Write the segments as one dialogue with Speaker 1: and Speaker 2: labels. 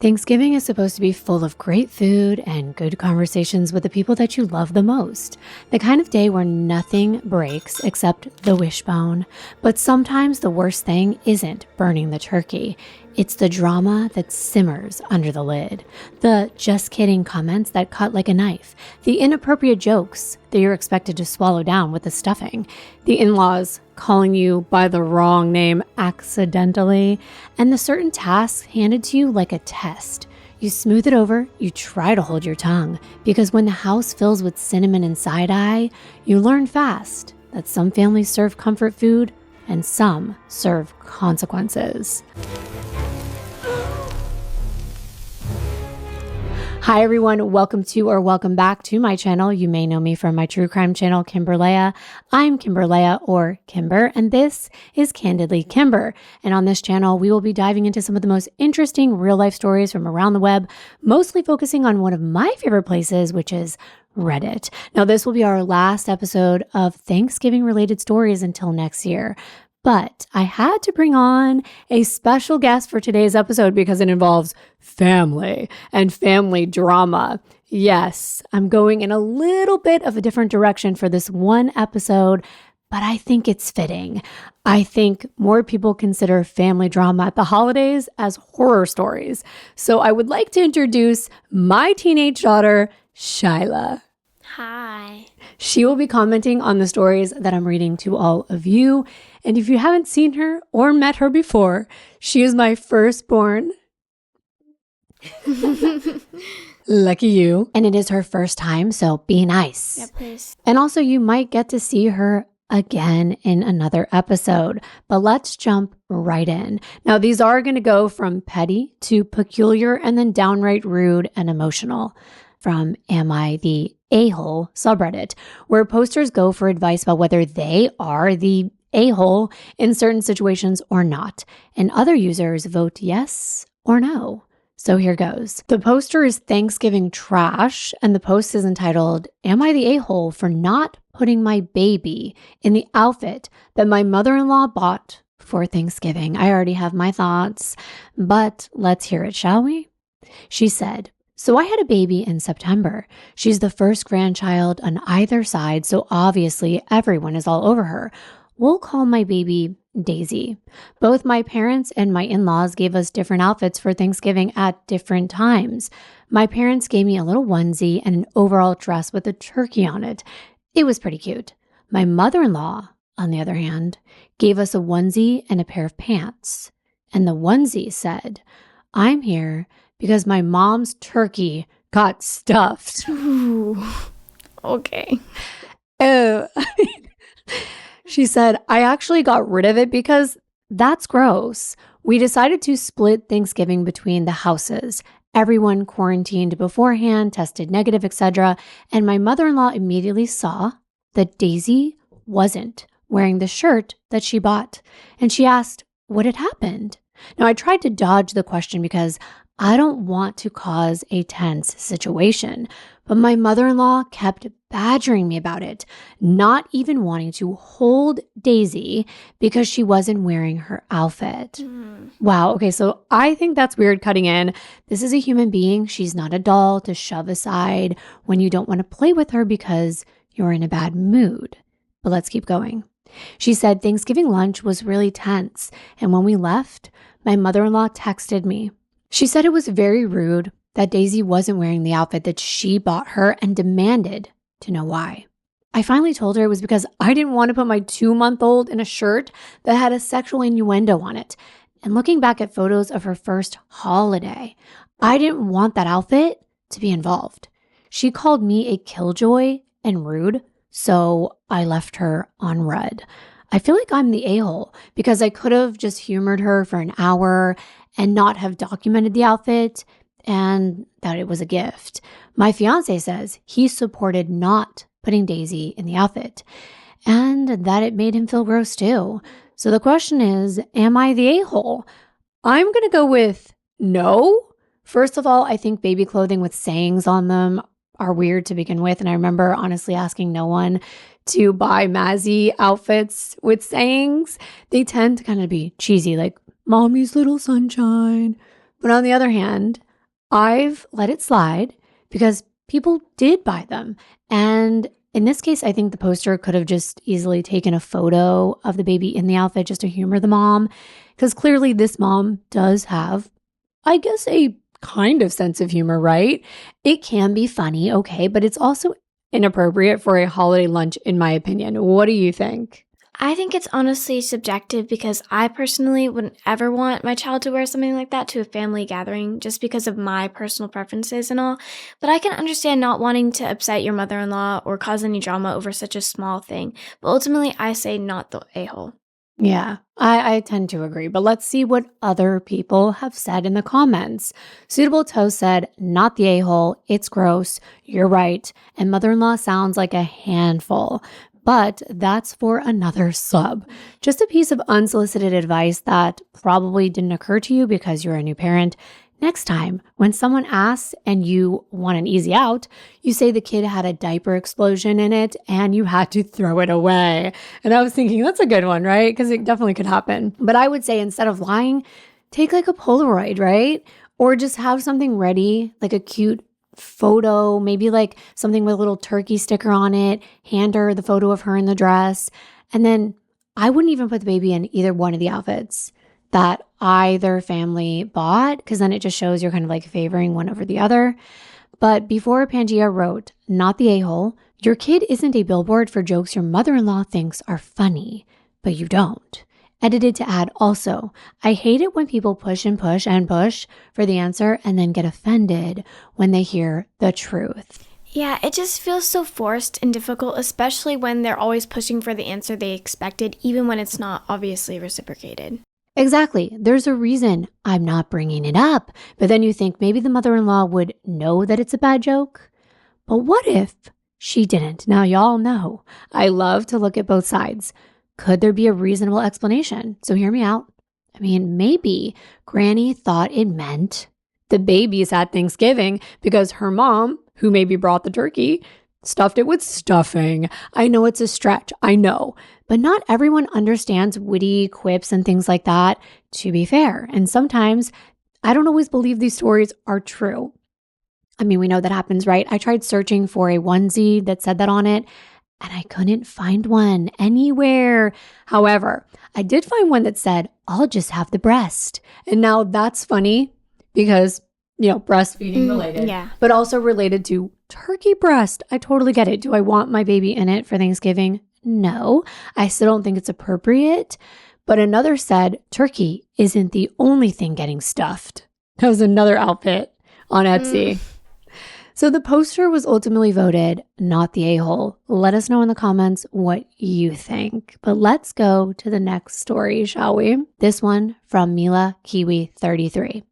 Speaker 1: Thanksgiving is supposed to be full of great food and good conversations with the people that you love the most. The kind of day where nothing breaks except the wishbone. But sometimes the worst thing isn't burning the turkey. It's the drama that simmers under the lid. The just kidding comments that cut like a knife. The inappropriate jokes that you're expected to swallow down with the stuffing. The in-laws calling you by the wrong name accidentally. And the certain tasks handed to you like a test. You smooth it over, you try to hold your tongue. Because when the house fills with cinnamon and side-eye, you learn fast that some families serve comfort food and some serve consequences. Hi everyone, welcome to or welcome back to my channel. You may know me from my true crime channel, Kimbyrleigha. I'm Kimbyrleigha or Kimbyr, and this is Candidly Kimbyr. And on this channel, we will be diving into some of the most interesting real life stories from around the web, mostly focusing on one of my favorite places, which is Reddit. Now, this will be our last episode of Thanksgiving related stories until next year. But I had to bring on a special guest for today's episode because it involves family and family drama. Yes, I'm going in a little bit of a different direction for this one episode, but I think it's fitting. I think more people consider family drama at the holidays as horror stories. So I would like to introduce my teenage daughter, Shyla.
Speaker 2: Hi.
Speaker 1: She will be commenting on the stories that I'm reading to all of you. And if you haven't seen her or met her before, she is my firstborn. Lucky you. And it is her first time, so be nice.
Speaker 2: Yeah, please.
Speaker 1: And also, you might get to see her again in another episode. But let's jump right in. Now, these are going to go from petty to peculiar and then downright rude and emotional. From Am I the A-hole subreddit, where posters go for advice about whether they are the a-hole in certain situations or not, and other users vote yes or no. So here goes. The poster is Thanksgiving trash, and the post is entitled, Am I the a-hole for not putting my baby in the outfit that my mother-in-law bought for Thanksgiving? I already have my thoughts, but let's hear it, shall we? She said, So I had a baby in September. She's the first grandchild on either side, so obviously everyone is all over her. We'll call my baby Daisy. Both my parents and my in-laws gave us different outfits for Thanksgiving at different times. My parents gave me a little onesie and an overall dress with a turkey on it. It was pretty cute. My mother-in-law, on the other hand, gave us a onesie and a pair of pants. And the onesie said, I'm here because my mom's turkey got stuffed.
Speaker 2: Ooh. Okay.
Speaker 1: Oh, she said, I actually got rid of it because that's gross. We decided to split Thanksgiving between the houses. Everyone quarantined beforehand, tested negative, etc. And my mother-in-law immediately saw that Daisy wasn't wearing the shirt that she bought. And she asked what had happened. Now, I tried to dodge the question because I don't want to cause a tense situation, but my mother-in-law kept badgering me about it, not even wanting to hold Daisy because she wasn't wearing her outfit. Wow. Okay. So I think that's weird cutting in. This is a human being. She's not a doll to shove aside when you don't want to play with her because you're in a bad mood. But let's keep going. She said Thanksgiving lunch was really tense. And when we left, my mother-in-law texted me. She said it was very rude that Daisy wasn't wearing the outfit that she bought her and demanded to know why. I finally told her it was because I didn't want to put my 2-month-old in a shirt that had a sexual innuendo on it. And looking back at photos of her first holiday, I didn't want that outfit to be involved. She called me a killjoy and rude, so I left her on red. I feel like I'm the a-hole because I could have just humored her for an hour and not have documented the outfit and that it was a gift. My fiance says he supported not putting Daisy in the outfit and that it made him feel gross too. So the question is, am I the a-hole? I'm going to go with no. First of all, I think baby clothing with sayings on them are weird to begin with. And I remember honestly asking no one to buy Mazzy outfits with sayings. They tend to kind of be cheesy, like mommy's little sunshine. But on the other hand, I've let it slide because people did buy them. And in this case, I think the poster could have just easily taken a photo of the baby in the outfit just to humor the mom, because clearly this mom does have, I guess, a kind of sense of humor, right? It can be funny, okay, but it's also inappropriate for a holiday lunch, in my opinion. What do you think?
Speaker 2: I think it's honestly subjective because I personally wouldn't ever want my child to wear something like that to a family gathering just because of my personal preferences and all. But I can understand not wanting to upset your mother-in-law or cause any drama over such a small thing. But ultimately, I say not the a-hole.
Speaker 1: Yeah, I tend to agree, but let's see what other people have said in the comments. Suitable Toe said, not the a-hole, it's gross, you're right, and mother-in-law sounds like a handful. But that's for another sub. Just a piece of unsolicited advice that probably didn't occur to you because you're a new parent. Next time, when someone asks and you want an easy out, you say the kid had a diaper explosion in it and you had to throw it away. And I was thinking, that's a good one, right? Because it definitely could happen. But I would say instead of lying, take like a Polaroid, right? Or just have something ready, like a cute photo, maybe like something with a little turkey sticker on it, hand her the photo of her in the dress. And then I wouldn't even put the baby in either one of the outfits that either family bought, because then it just shows you're kind of like favoring one over the other. But before Pangea wrote, not the a-hole, your kid isn't a billboard for jokes your mother-in-law thinks are funny, but you don't. Edited to add also, I hate it when people push and push and push for the answer and then get offended when they hear the truth.
Speaker 2: Yeah, it just feels so forced and difficult, especially when they're always pushing for the answer they expected, even when it's not obviously reciprocated.
Speaker 1: Exactly. There's a reason I'm not bringing it up. But then you think maybe the mother-in-law would know that it's a bad joke. But what if she didn't? Now, y'all know I love to look at both sides. Could there be a reasonable explanation? So hear me out. I mean, maybe Granny thought it meant the baby's at Thanksgiving because her mom, who maybe brought the turkey, stuffed it with stuffing. I know it's a stretch, I know, but not everyone understands witty quips and things like that, to be fair. And sometimes I don't always believe these stories are true. I mean, we know that happens, right? I tried searching for a onesie that said that on it, and I couldn't find one anywhere. However, I did find one that said, I'll just have the breast. And now that's funny because, breastfeeding related, but also related to turkey breast. I totally get it. Do I want my baby in it for Thanksgiving? No, I still don't think it's appropriate. But another said, turkey isn't the only thing getting stuffed. That was another outfit on Etsy. So the poster was ultimately voted not the a-hole. Let us know in the comments what you think. But let's go to the next story, shall we? This one from Mila Kiwi 33.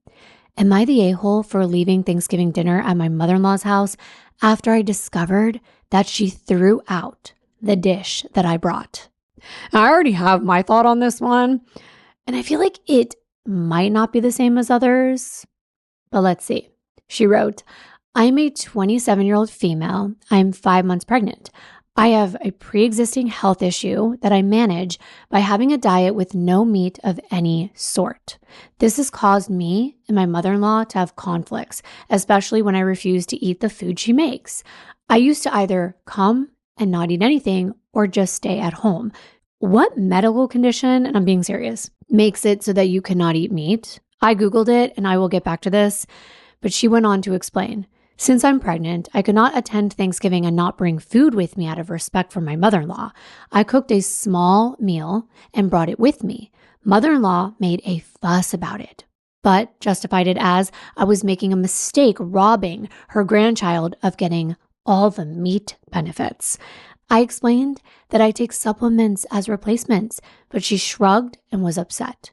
Speaker 1: Am I the a-hole for leaving Thanksgiving dinner at my mother-in-law's house after I discovered that she threw out the dish that I brought? Now, I already have my thought on this one, and I feel like it might not be the same as others, but let's see. She wrote, I'm a 27-year-old female. I'm 5 months pregnant. I have a pre-existing health issue that I manage by having a diet with no meat of any sort. This has caused me and my mother-in-law to have conflicts, especially when I refuse to eat the food she makes. I used to either come and not eat anything or just stay at home. What medical condition, and I'm being serious, makes it so that you cannot eat meat? I Googled it and I will get back to this, but she went on to explain. Since I'm pregnant, I could not attend Thanksgiving and not bring food with me out of respect for my mother-in-law. I cooked a small meal and brought it with me. Mother-in-law made a fuss about it, but justified it as I was making a mistake robbing her grandchild of getting all the meat benefits. I explained that I take supplements as replacements, but she shrugged and was upset.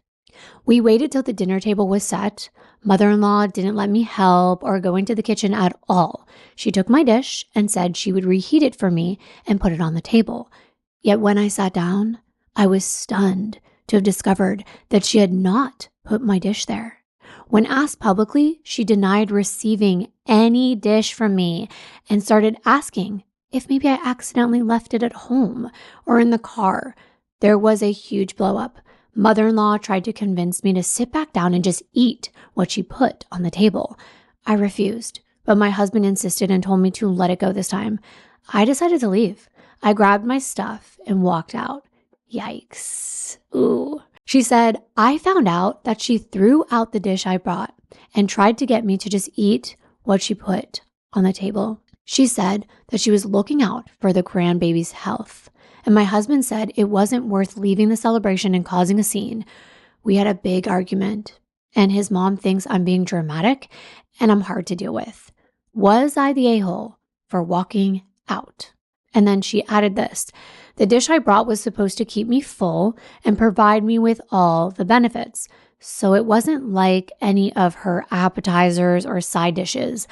Speaker 1: We waited till the dinner table was set. Mother-in-law didn't let me help or go into the kitchen at all. She took my dish and said she would reheat it for me and put it on the table. Yet when I sat down, I was stunned to have discovered that she had not put my dish there. When asked publicly, she denied receiving any dish from me and started asking if maybe I accidentally left it at home or in the car. There was a huge blow up. Mother-in-law tried to convince me to sit back down and just eat what she put on the table. I refused, but my husband insisted and told me to let it go this time. I decided to leave. I grabbed my stuff and walked out. Yikes. Ooh. She said, I found out that she threw out the dish I brought and tried to get me to just eat what she put on the table. She said that she was looking out for the grandbaby's health. And my husband said it wasn't worth leaving the celebration and causing a scene. We had a big argument, and his mom thinks I'm being dramatic and I'm hard to deal with. Was I the a-hole for walking out? And then she added this. The dish I brought was supposed to keep me full and provide me with all the benefits. So it wasn't like any of her appetizers or side dishes.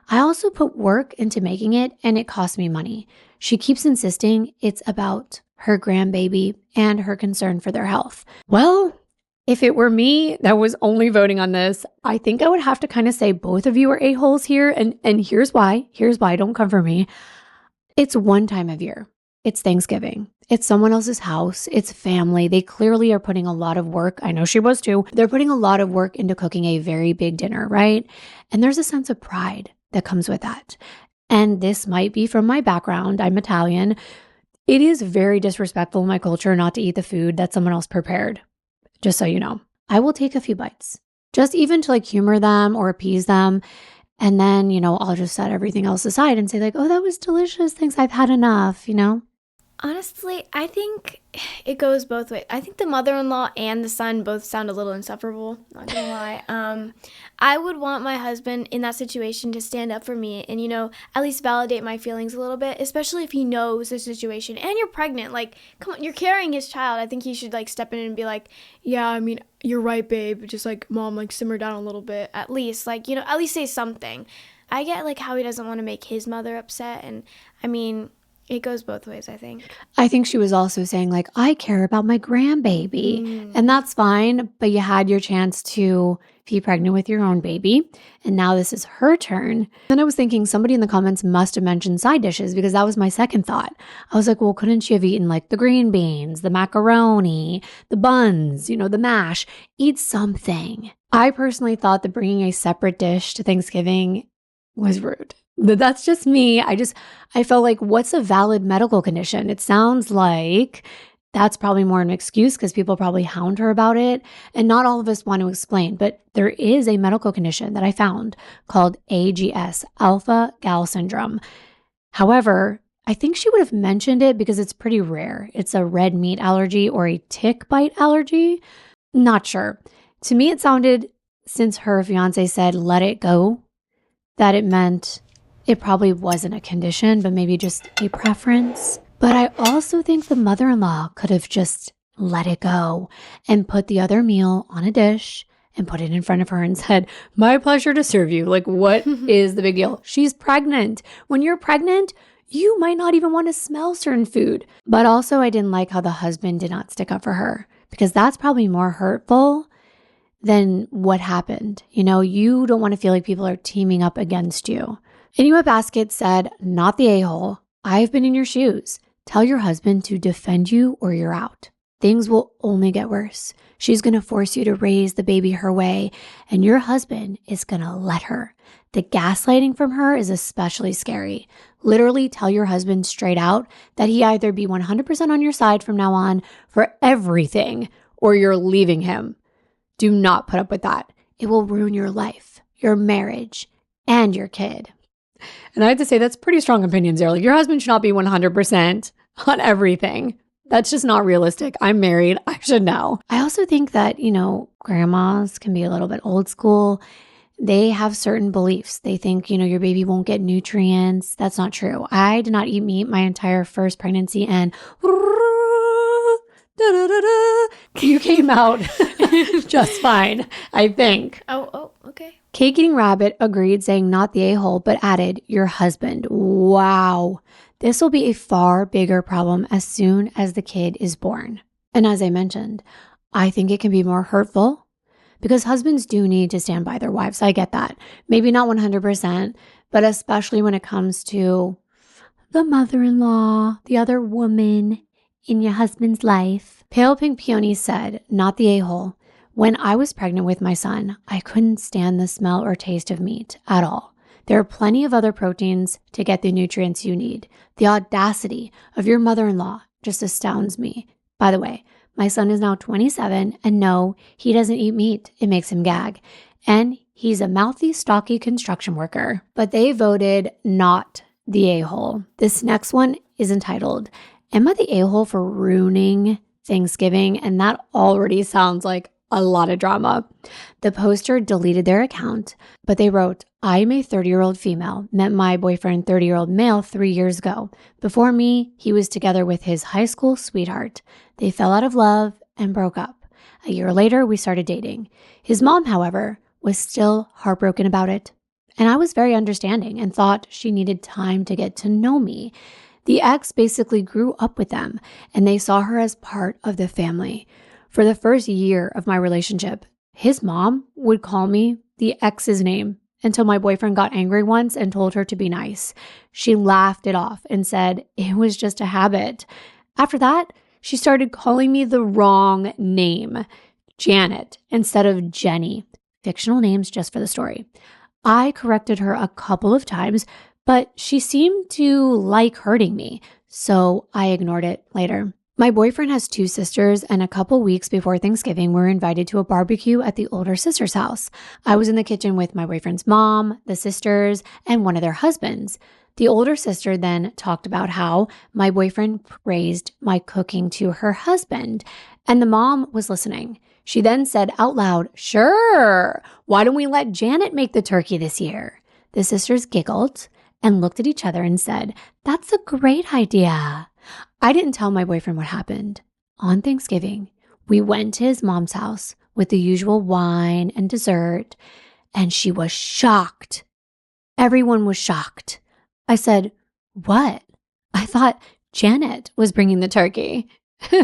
Speaker 1: I also put work into making it and it cost me money. She keeps insisting it's about her grandbaby and her concern for their health. Well, if it were me that was only voting on this, I think I would have to kind of say both of you are a-holes here. And here's why. Here's why. Don't come for me. It's one time of year. It's Thanksgiving. It's someone else's house. It's family. They clearly are putting a lot of work. I know she was too. They're putting a lot of work into cooking a very big dinner, right? And there's a sense of pride that comes with that. And this might be from my background. I'm Italian. It is very disrespectful in my culture not to eat the food that someone else prepared. Just so you know, I will take a few bites, just even to like humor them or appease them. And then, I'll just set everything else aside and say like, oh, that was delicious. Thanks. I've had enough,
Speaker 2: Honestly, I think it goes both ways. I think the mother-in-law and the son both sound a little insufferable, not gonna lie. I would want my husband in that situation to stand up for me and, at least validate my feelings a little bit, especially if he knows the situation and you're pregnant. Like, come on, you're carrying his child. I think he should, step in and be like, yeah, I mean, you're right, babe. Just, Mom, simmer down a little bit. At least, at least say something. I get, how he doesn't want to make his mother upset. And, I mean, it goes both ways, I think.
Speaker 1: I think she was also saying, I care about my grandbaby. And that's fine, but you had your chance to be pregnant with your own baby. And now this is her turn. Then I was thinking somebody in the comments must have mentioned side dishes because that was my second thought. I was like, well, couldn't she have eaten the green beans, the macaroni, the buns, the mash? Eat something. I personally thought that bringing a separate dish to Thanksgiving was rude. That's just me. I felt like, what's a valid medical condition? It sounds like that's probably more an excuse because people probably hound her about it. And not all of us want to explain, but there is a medical condition that I found called AGS, alpha gal syndrome. However, I think she would have mentioned it because it's pretty rare. It's a red meat allergy or a tick bite allergy. Not sure. To me, it sounded, since her fiance said, let it go, that it meant it probably wasn't a condition, but maybe just a preference. But I also think the mother-in-law could have just let it go and put the other meal on a dish and put it in front of her and said, my pleasure to serve you. What is the big deal? She's pregnant. When you're pregnant, you might not even want to smell certain food. But also I didn't like how the husband did not stick up for her because that's probably more hurtful than what happened. You don't want to feel like people are teaming up against you. Inuit Basket said, not the a-hole. I've been in your shoes. Tell your husband to defend you or you're out. Things will only get worse. She's going to force you to raise the baby her way, and your husband is going to let her. The gaslighting from her is especially scary. Literally tell your husband straight out that he either be 100% on your side from now on for everything, or you're leaving him. Do not put up with that. It will ruin your life, your marriage, and your kid. And I have to say, that's pretty strong opinions there. Your husband should not be 100% on everything. That's just not realistic. I'm married. I should know. I also think that, grandmas can be a little bit old school. They have certain beliefs. They think, your baby won't get nutrients. That's not true. I did not eat meat my entire first pregnancy and you came out just fine, I think.
Speaker 2: Oh, okay.
Speaker 1: Cake Eating Rabbit agreed, saying not the a-hole, but added your husband. Wow. This will be a far bigger problem as soon as the kid is born. And as I mentioned, I think it can be more hurtful because husbands do need to stand by their wives. I get that. Maybe not 100%, but especially when it comes to the mother-in-law, the other woman in your husband's life. Pale Pink Peony said, not the a-hole. When I was pregnant with my son, I couldn't stand the smell or taste of meat at all. There are plenty of other proteins to get the nutrients you need. The audacity of your mother-in-law just astounds me. By the way, my son is now 27, and no, he doesn't eat meat. It makes him gag. And he's a mouthy, stocky construction worker. But they voted not the a-hole. This next one is entitled, Am I the a-hole for ruining Thanksgiving? And that already sounds like a lot of drama. The poster deleted their account, but they wrote, I'm a 30-year-old female, met my boyfriend 30-year-old male 3 years ago. Before me, he was together with his high school sweetheart. They fell out of love and broke up. A year later, we started dating. His mom, however, was still heartbroken about it. And I was very understanding and thought she needed time to get to know me. The ex basically grew up with them, and they saw her as part of the family. For the first year of my relationship, his mom would call me the ex's name until my boyfriend got angry once and told her to be nice. She laughed it off and said it was just a habit. After that, she started calling me the wrong name, Janet, instead of Jenny. Fictional names just for the story. I corrected her a couple of times, but she seemed to like hurting me, so I ignored it later. My boyfriend has 2 sisters, and a couple weeks before Thanksgiving, we were invited to a barbecue at the older sister's house. I was in the kitchen with my boyfriend's mom, the sisters, and one of their husbands. The older sister then talked about how my boyfriend praised my cooking to her husband, and the mom was listening. She then said out loud, "Sure, why don't we let Janet make the turkey this year?" The sisters giggled and looked at each other and said, "That's a great idea." I didn't tell my boyfriend what happened. On Thanksgiving, we went to his mom's house with the usual wine and dessert, and she was shocked. Everyone was shocked. I said, "What?" I thought Janet was bringing the turkey.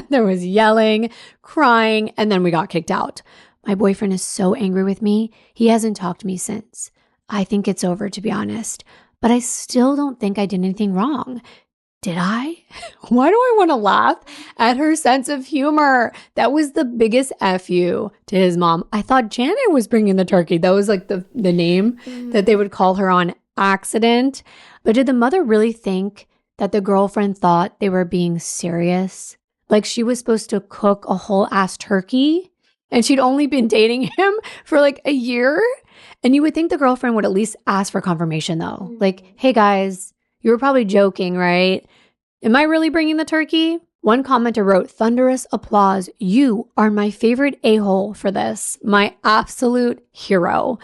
Speaker 1: There was yelling, crying, and then we got kicked out. My boyfriend is so angry with me. He hasn't talked to me since. I think it's over, to be honest, but I still don't think I did anything wrong. Did I? Why do I want to laugh at her sense of humor? That was the biggest F you to his mom. I thought Janet was bringing the turkey. That was like the name that they would call her on accident. But did the mother really think that the girlfriend thought they were being serious? Like she was supposed to cook a whole ass turkey and she'd only been dating him for like a year? And you would think the girlfriend would at least ask for confirmation though. Like, hey guys, you were probably joking, right? Am I really bringing the turkey? One commenter wrote, "Thunderous applause. You are my favorite a-hole for this. My absolute hero."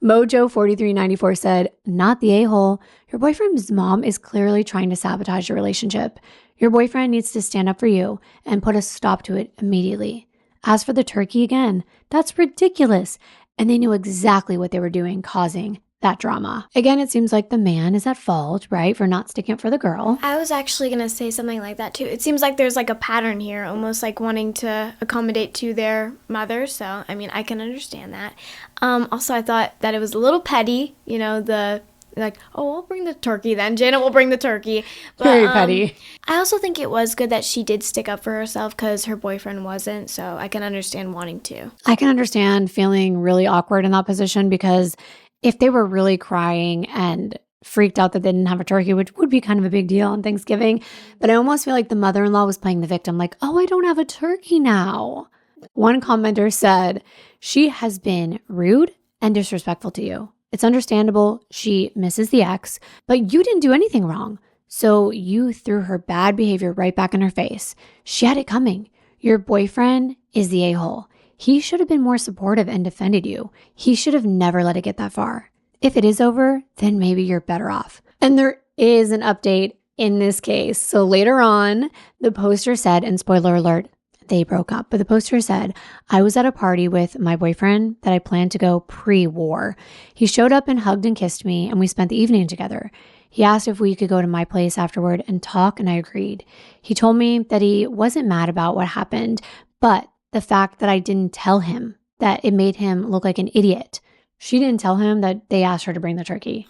Speaker 1: Mojo4394 said, "Not the a-hole. Your boyfriend's mom is clearly trying to sabotage your relationship. Your boyfriend needs to stand up for you and put a stop to it immediately. As for the turkey again, that's ridiculous. And they knew exactly what they were doing, causing that drama." Again, it seems like the man is at fault, right, for not sticking up for the girl.
Speaker 2: I was actually going to say something like that too. It seems like there's like a pattern here, almost like wanting to accommodate to their mother. So, I mean, I can understand that. Also, I thought that it was a little petty, you know, like, "Oh, I'll bring the turkey then. Janet will bring the turkey." But,
Speaker 1: Very petty.
Speaker 2: I also think it was good that she did stick up for herself because her boyfriend wasn't. So I can understand wanting to.
Speaker 1: I can understand feeling really awkward in that position because if they were really crying and freaked out that they didn't have a turkey, which would be kind of a big deal on Thanksgiving, but I almost feel like the mother-in-law was playing the victim, like, "Oh, I don't have a turkey now." One commenter said, "She has been rude and disrespectful to you. It's understandable she misses the ex, but you didn't do anything wrong. So you threw her bad behavior right back in her face. She had it coming. Your boyfriend is the a-hole. He should have been more supportive and defended you. He should have never let it get that far. If it is over, then maybe you're better off." And there is an update in this case. So later on, the poster said, and spoiler alert, they broke up, but the poster said, "I was at a party with my boyfriend that I planned to go pre-war. He showed up and hugged and kissed me, and we spent the evening together. He asked if we could go to my place afterward and talk, and I agreed. He told me that he wasn't mad about what happened, but the fact that I didn't tell him, that it made him look like an idiot." She didn't tell him that they asked her to bring the turkey.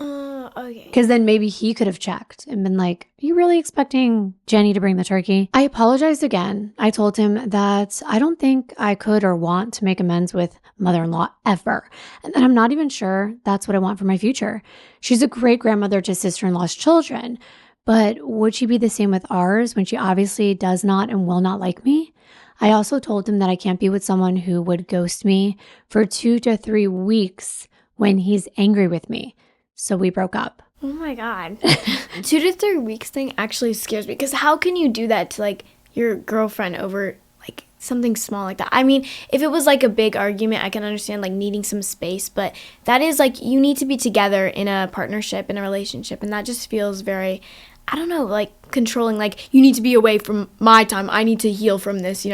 Speaker 2: okay.
Speaker 1: Because then maybe he could have checked and been like, are you really expecting Jenny to bring the turkey? I apologized again. I told him that I don't think I could or want to make amends with mother-in-law ever. And that I'm not even sure that's what I want for my future. She's a great grandmother to sister-in-law's children. But would she be the same with ours when she obviously does not and will not like me? I also told him that I can't be with someone who would ghost me for 2 to 3 weeks when he's angry with me. So we broke up.
Speaker 2: Oh my God. 2 to 3 weeks thing actually scares me, because how can you do that to like your girlfriend over like something small like that? I mean, if it was like a big argument, I can understand like needing some space, but that is like, you need to be together in a partnership, in a relationship, and that just feels very, I don't know, like controlling, like you need to be away from my time. I need to heal from this,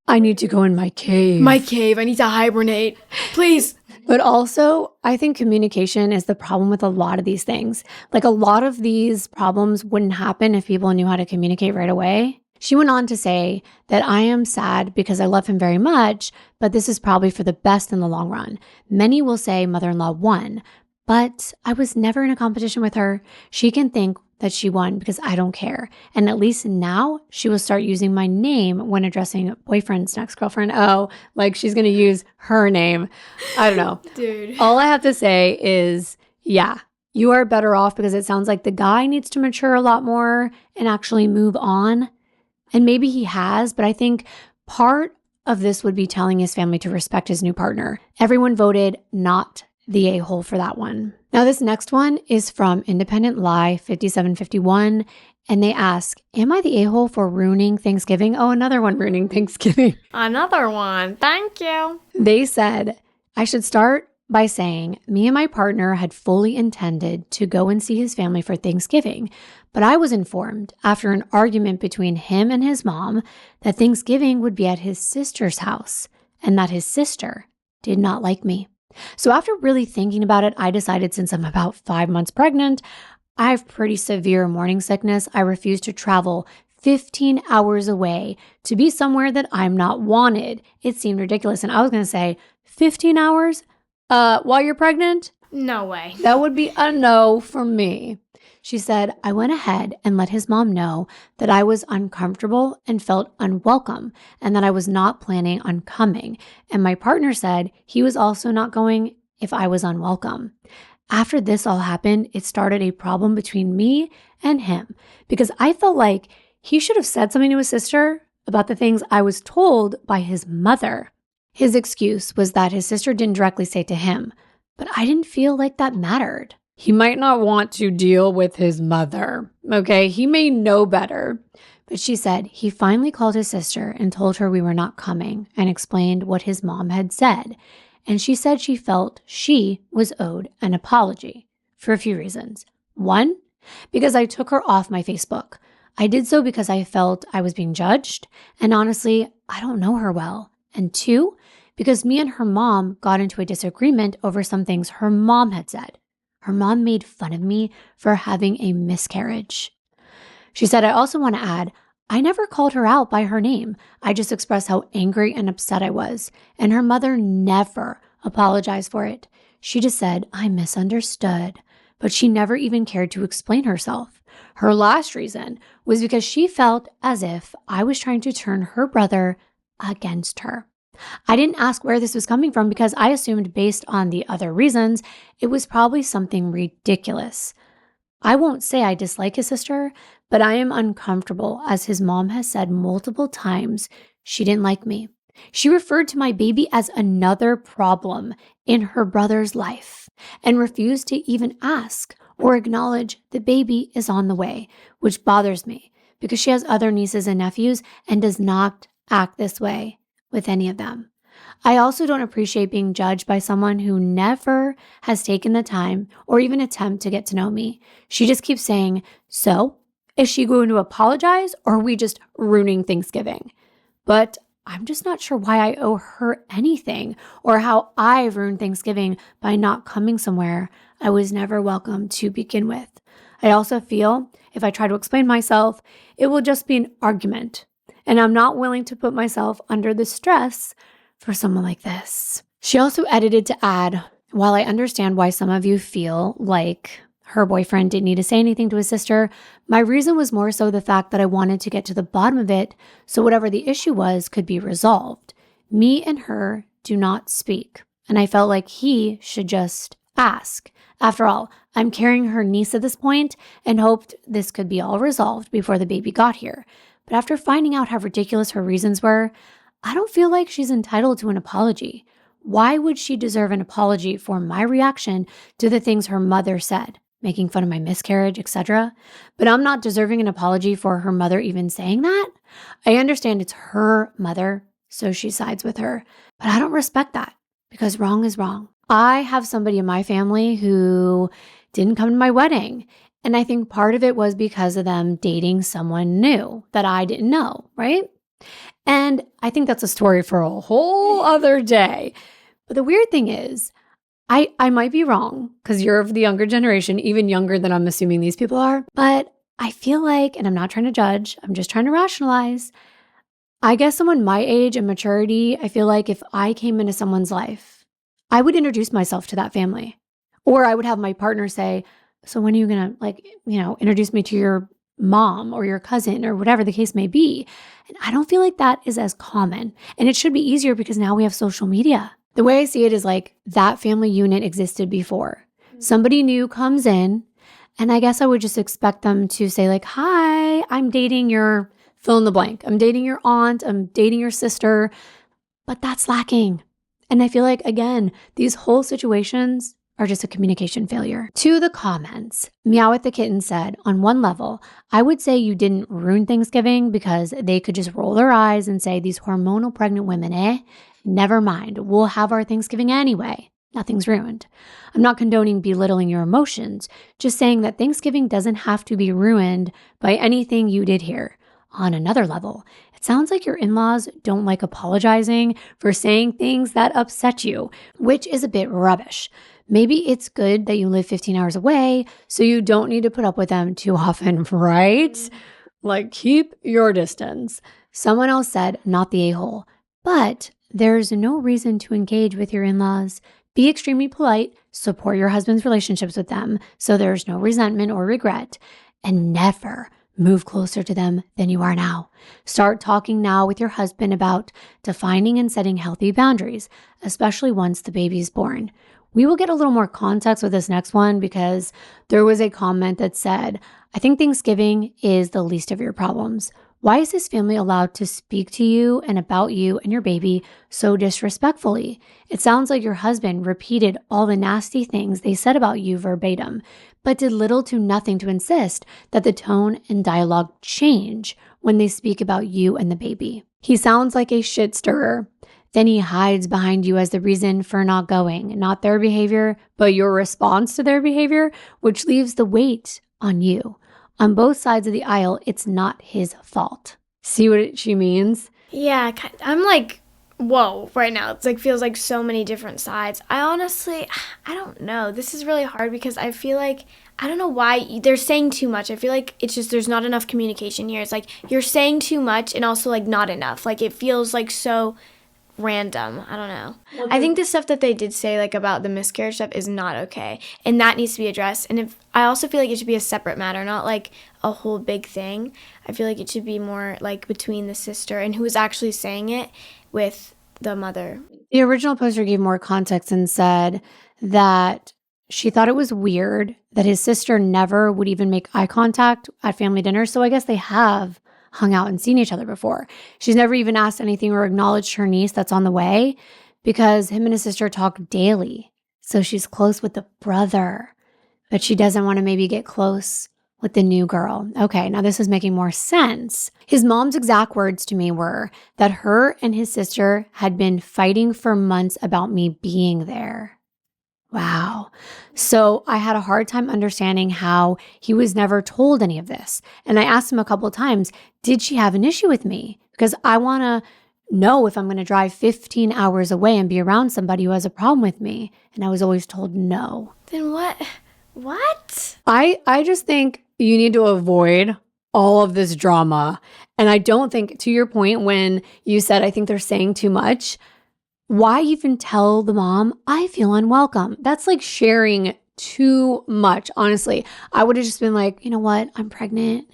Speaker 1: I need to go in my cave.
Speaker 2: I need to hibernate. Please.
Speaker 1: But also, I think communication is the problem with a lot of these things. Like a lot of these problems wouldn't happen if people knew how to communicate right away. She went on to say that I am sad because I love him very much, but this is probably for the best in the long run. Many will say mother-in-law won, but I was never in a competition with her. She can think that she won because I don't care. And at least now she will start using my name when addressing boyfriend's next girlfriend. Oh, like she's going to use her name. I don't know.
Speaker 2: Dude.
Speaker 1: All I have to say is, yeah, you are better off, because it sounds like the guy needs to mature a lot more and actually move on. And maybe he has, but I think part of this would be telling his family to respect his new partner. Everyone voted not the a-hole for that one. Now, this next one is from Independent Lie 5751, and they ask, am I the a-hole for ruining Thanksgiving? Oh, another one ruining Thanksgiving.
Speaker 2: Another one. Thank you.
Speaker 1: They said, I should start by saying me and my partner had fully intended to go and see his family for Thanksgiving, but I was informed after an argument between him and his mom that Thanksgiving would be at his sister's house and that his sister did not like me. So after really thinking about it, I decided, since I'm about 5 months pregnant, I have pretty severe morning sickness. I refuse to travel 15 hours away to be somewhere that I'm not wanted. It seemed ridiculous. And I was going to say, 15 hours while you're pregnant?
Speaker 2: No way.
Speaker 1: That would be a no for me. She said, I went ahead and let his mom know that I was uncomfortable and felt unwelcome and that I was not planning on coming. And my partner said he was also not going if I was unwelcome. After this all happened, it started a problem between me and him, because I felt like he should have said something to his sister about the things I was told by his mother. His excuse was that his sister didn't directly say to him, but I didn't feel like that mattered. He might not want to deal with his mother, okay? He may know better. But she said he finally called his sister and told her we were not coming and explained what his mom had said. And she said she felt she was owed an apology for a few reasons. One, because I took her off my Facebook. I did so because I felt I was being judged, and honestly, I don't know her well. And two, because me and her mom got into a disagreement over some things her mom had said. Her mom made fun of me for having a miscarriage. She said, I also want to add, I never called her out by her name. I just expressed how angry and upset I was. And her mother never apologized for it. She just said, I misunderstood. But she never even cared to explain herself. Her last reason was because she felt as if I was trying to turn her brother against her. I didn't ask where this was coming from because I assumed, based on the other reasons, it was probably something ridiculous. I won't say I dislike his sister, but I am uncomfortable, as his mom has said multiple times she didn't like me. She referred to my baby as another problem in her brother's life and refused to even ask or acknowledge the baby is on the way, which bothers me because she has other nieces and nephews and does not act this way with any of them. I also don't appreciate being judged by someone who never has taken the time or even attempt to get to know me. She just keeps saying, so is she going to apologize, or are we just ruining Thanksgiving? But I'm just not sure why I owe her anything, or how I ruined Thanksgiving by not coming somewhere I was never welcome to begin with. I also feel if I try to explain myself, it will just be an argument. And I'm not willing to put myself under the stress for someone like this. She also edited to add, while I understand why some of you feel like her boyfriend didn't need to say anything to his sister. My reason was more so the fact that I wanted to get to the bottom of it so whatever the issue was could be resolved. Me and her do not speak, and I felt like he should just ask. After all, I'm carrying her niece at this point and hoped this could be all resolved before the baby got here. But after finding out how ridiculous her reasons were, I don't feel like she's entitled to an apology. Why would she deserve an apology for my reaction to the things her mother said, making fun of my miscarriage, etc.? But I'm not deserving an apology for her mother even saying that. I understand it's her mother, so she sides with her. But I don't respect that because wrong is wrong. I have somebody in my family who didn't come to my wedding. And I think part of it was because of them dating someone new that I didn't know, right? And I think that's a story for a whole other day. But the weird thing is, I might be wrong because you're of the younger generation, even younger than I'm assuming these people are. But I feel like, and I'm not trying to judge, I'm just trying to rationalize. I guess someone my age and maturity, I feel like if I came into someone's life, I would introduce myself to that family. Or I would have my partner say, so when are you going to introduce me to your mom or your cousin or whatever the case may be? And I don't feel like that is as common. And it should be easier because now we have social media. The way I see it is like that family unit existed before. Somebody new comes in, and I guess I would just expect them to say like, hi, I'm dating your fill in the blank. I'm dating your aunt. I'm dating your sister. But that's lacking. And I feel like, again, these whole situations are just a communication failure. To the comments, Meow with the Kitten said, on one level, I would say you didn't ruin Thanksgiving because they could just roll their eyes and say, these hormonal pregnant women, never mind, we'll have our Thanksgiving anyway. Nothing's ruined. I'm not condoning belittling your emotions, just saying that Thanksgiving doesn't have to be ruined by anything you did here. On another level, it sounds like your in-laws don't like apologizing for saying things that upset you, which is a bit rubbish. Maybe it's good that you live 15 hours away, so you don't need to put up with them too often, right? Like, keep your distance. Someone else said, not the a-hole, but there's no reason to engage with your in-laws. Be extremely polite, support your husband's relationships with them so there's no resentment or regret, and never move closer to them than you are now. Start talking now with your husband about defining and setting healthy boundaries, especially once the baby is born. We will get a little more context with this next one because there was a comment that said, I think Thanksgiving is the least of your problems. Why is his family allowed to speak to you and about you and your baby so disrespectfully? It sounds like your husband repeated all the nasty things they said about you verbatim, but did little to nothing to insist that the tone and dialogue change when they speak about you and the baby. He sounds like a shit stirrer. Then he hides behind you as the reason for not going, not their behavior, but your response to their behavior, which leaves the weight on you. On both sides of the aisle, it's not his fault. See what she means?
Speaker 2: Yeah, I'm like, whoa, right now. It's like, feels like so many different sides. I don't know. This is really hard because I feel like, I don't know why they're saying too much. I feel like it's just, there's not enough communication here. It's like, you're saying too much and also like not enough. Like it feels like so random. I don't know. I think the stuff that they did say like about the miscarriage stuff is not okay, and that needs to be addressed. And I also feel like it should be a separate matter, not like a whole big thing. I feel like it should be more like between the sister and who is actually saying it with the mother.
Speaker 1: The original poster gave more context and said that she thought it was weird that his sister never would even make eye contact at family dinner. So I guess they have hung out and seen each other before. She's never even asked anything or acknowledged her niece that's on the way because him and his sister talk daily. So she's close with the brother, but she doesn't want to maybe get close with the new girl. Okay, now this is making more sense. His mom's exact words to me were that her and his sister had been fighting for months about me being there. Wow. So I had a hard time understanding how he was never told any of this. And I asked him a couple of times, did she have an issue with me? Because I want to know if I'm going to drive 15 hours away and be around somebody who has a problem with me. And I was always told no.
Speaker 2: Then what? What?
Speaker 1: I just think you need to avoid all of this drama. And I don't think, to your point, when you said, I think they're saying too much, why even tell the mom, I feel unwelcome? That's like sharing too much, honestly. I would have just been like, you know what? I'm pregnant.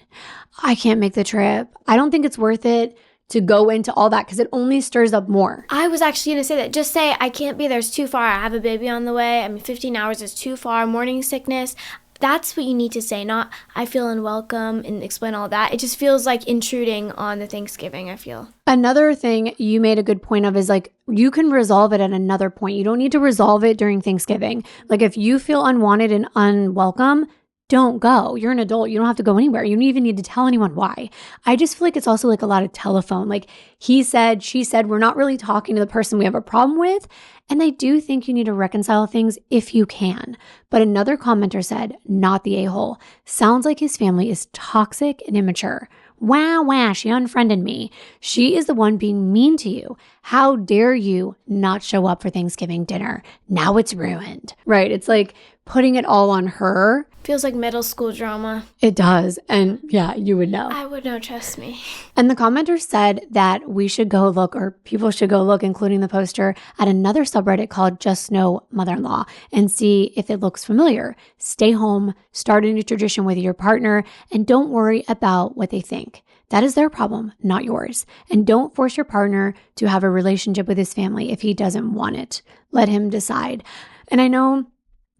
Speaker 1: I can't make the trip. I don't think it's worth it to go into all that because it only stirs up more.
Speaker 2: I was actually going to say that. Just say, I can't be there. It's too far. I have a baby on the way. 15 hours is too far. Morning sickness. That's what you need to say, not I feel unwelcome and explain all that. It just feels like intruding on the Thanksgiving, I feel.
Speaker 1: Another thing you made a good point of is like, you can resolve it at another point. You don't need to resolve it during Thanksgiving. Like if you feel unwanted and unwelcome, don't go. You're an adult. You don't have to go anywhere. You don't even need to tell anyone why. I just feel like it's also like a lot of telephone. Like he said, she said, we're not really talking to the person we have a problem with. And I do think you need to reconcile things if you can. But another commenter said, not the a-hole. Sounds like his family is toxic and immature. Wow, she unfriended me. She is the one being mean to you. How dare you not show up for Thanksgiving dinner? Now it's ruined. Right? It's like putting it all on her.
Speaker 2: Feels like middle school drama.
Speaker 1: It does. And yeah, you would know.
Speaker 2: I would know, trust me.
Speaker 1: And the commenter said that we should go look, or people should go look, including the poster, at another subreddit called Just Know Mother-in-Law and see if it looks familiar. Stay home, start a new tradition with your partner, and don't worry about what they think. That is their problem, not yours. And don't force your partner to have a relationship with his family if he doesn't want it. Let him decide. And I know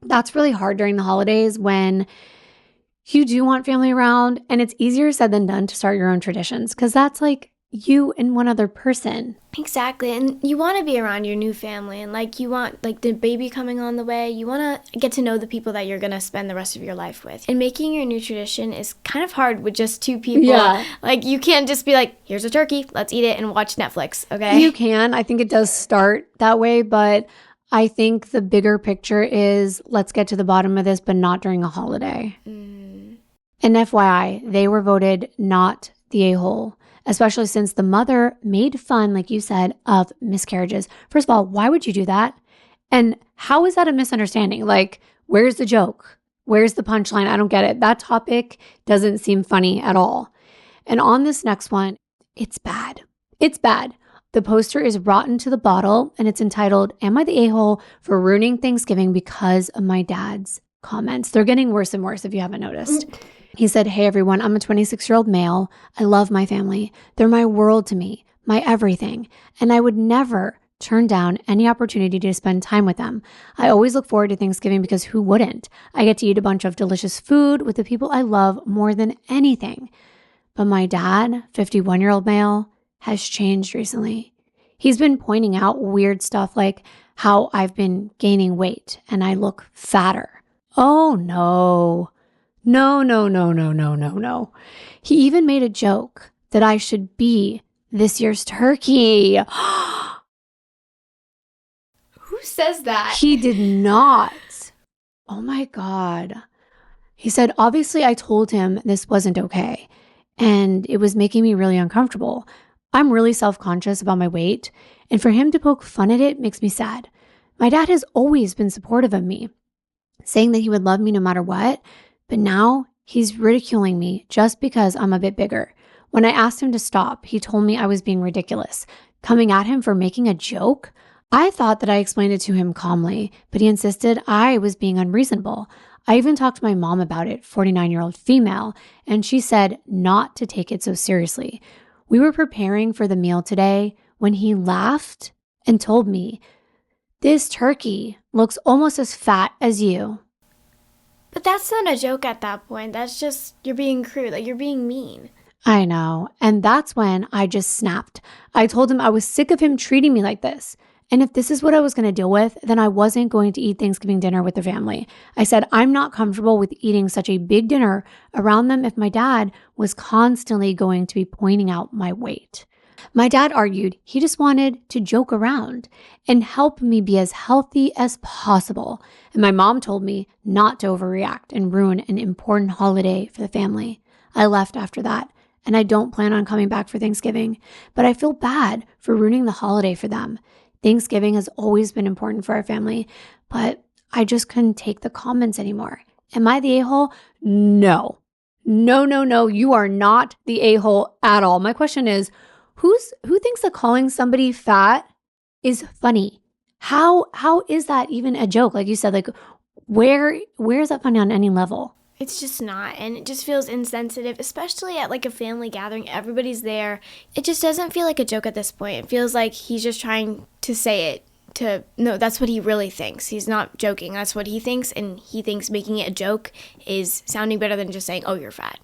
Speaker 1: that's really hard during the holidays when you do want family around, and it's easier said than done to start your own traditions because that's like you and one other person.
Speaker 2: Exactly. And you want to be around your new family, and like you want like the baby coming on the way. You want to get to know the people that you're going to spend the rest of your life with. And making your new tradition is kind of hard with just two people.
Speaker 1: Yeah.
Speaker 2: Like you can't just be like, here's a turkey, let's eat it and watch Netflix. Okay.
Speaker 1: You can. I think it does start that way, but I think the bigger picture is let's get to the bottom of this, but not during a holiday. And FYI, they were voted not the a-hole, especially since the mother made fun, like you said, of miscarriages. First of all, why would you do that? And how is that a misunderstanding? Like, where's the joke? Where's the punchline? I don't get it. That topic doesn't seem funny at all. And on this next one, it's bad. It's bad. The poster is rotten to the bottle, and it's entitled, Am I the a-hole for ruining Thanksgiving because of my dad's comments? They're getting worse and worse if you haven't noticed. He said, hey everyone, I'm a 26-year-old male. I love my family. They're my world to me, my everything. And I would never turn down any opportunity to spend time with them. I always look forward to Thanksgiving because who wouldn't? I get to eat a bunch of delicious food with the people I love more than anything. But my dad, 51-year-old male, has changed recently. He's been pointing out weird stuff like how I've been gaining weight and I look fatter. Oh no. No. He even made a joke that I should be this year's turkey.
Speaker 2: Who says that?
Speaker 1: He did not. Oh my God. He said, obviously I told him this wasn't okay and it was making me really uncomfortable. I'm really self-conscious about my weight, and for him to poke fun at it makes me sad. My dad has always been supportive of me, saying that he would love me no matter what, but now he's ridiculing me just because I'm a bit bigger. When I asked him to stop, he told me I was being ridiculous. Coming at him for making a joke? I thought that I explained it to him calmly, but he insisted I was being unreasonable. I even talked to my mom about it, 49-year-old female, and she said not to take it so seriously. We were preparing for the meal today when he laughed and told me, this turkey looks almost as fat as you.
Speaker 2: But that's not a joke at that point. That's just, you're being crude, like you're being mean.
Speaker 1: I know. And that's when I just snapped. I told him I was sick of him treating me like this. And if this is what I was going to deal with, then I wasn't going to eat Thanksgiving dinner with the family. I said, I'm not comfortable with eating such a big dinner around them if my dad was constantly going to be pointing out my weight. My dad argued he just wanted to joke around and help me be as healthy as possible. And my mom told me not to overreact and ruin an important holiday for the family. I left after that, and I don't plan on coming back for Thanksgiving, but I feel bad for ruining the holiday for them. Thanksgiving has always been important for our family, but I just couldn't take the comments anymore. Am I the a-hole? No. You are not the a-hole at all. My question is, who thinks that calling somebody fat is funny? How is that even a joke? Like you said, like Where is that funny on any level?
Speaker 2: It's just not, and it just feels insensitive, especially at like a family gathering. Everybody's there. It just doesn't feel like a joke at this point. It feels like he's just trying to say it no, that's what he really thinks. He's not joking. That's what he thinks, and he thinks making it a joke is sounding better than just saying, oh, you're fat.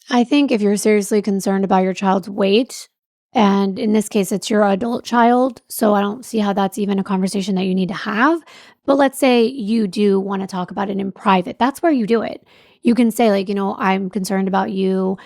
Speaker 1: I think if you're seriously concerned about your child's weight, and in this case, it's your adult child, so I don't see how that's even a conversation that you need to have. But let's say you do want to talk about it in private. That's where you do it. You can say, like, I'm concerned about you.